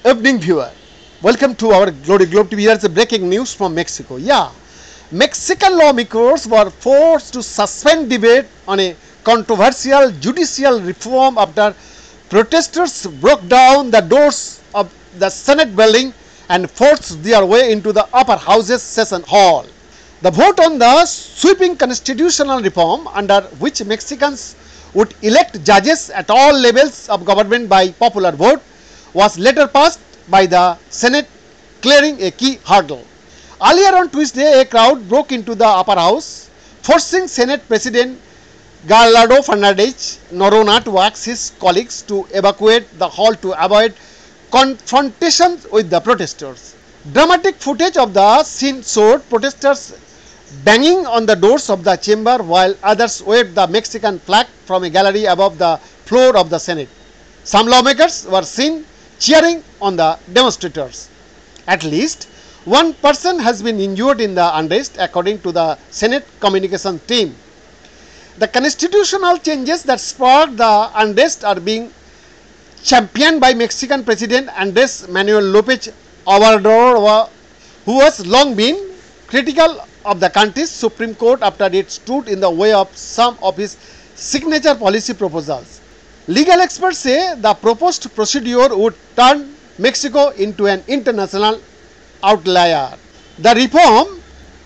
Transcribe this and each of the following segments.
evening, viewer. Welcome to our Glory Globe TV. Here's the breaking news from Mexico. Mexican lawmakers were forced to suspend debate on a controversial judicial reform after protesters broke down the doors of the Senate building and forced their way into the upper house's session hall. The vote on the sweeping constitutional reform, under which Mexicans would elect judges at all levels of government by popular vote, was later passed by the Senate, clearing a key hurdle. Earlier on Tuesday, a crowd broke into the upper house, forcing Senate President Gerardo Fernandez Noroña to ask his colleagues to evacuate the hall to avoid confrontation with the protesters. Dramatic footage of the scene showed protesters banging on the doors of the chamber while others waved the Mexican flag from a gallery above the floor of the Senate. Some lawmakers were seen cheering on the demonstrators. At least one person has been injured in the unrest, according to the Senate communication team. The constitutional changes that sparked the unrest are being championed by Mexican President Andres Manuel Lopez Obrador, who has long been critical of the country's Supreme Court after it stood in the way of some of his signature policy proposals. Legal experts say the proposed procedure would turn Mexico into an international outlier. The reform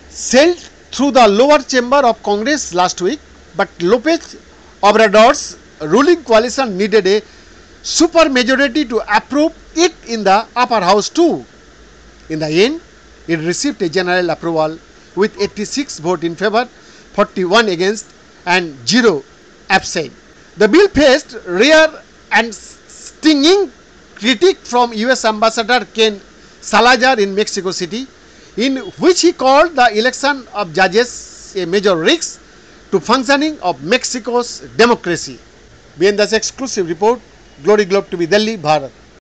sailed through the lower chamber of Congress last week, but Lopez Obrador's ruling coalition needed a supermajority to approve it in the upper house too. In the end, it received a general approval with 86 votes in favor, 41 against and 0 abstain. The bill faced rare and stinging critique from US Ambassador Ken Salazar in Mexico City, in which he called the election of judges a major risk to functioning of Mexico's democracy. BN Das exclusive report, Glory Globe TV, Delhi, Bharat.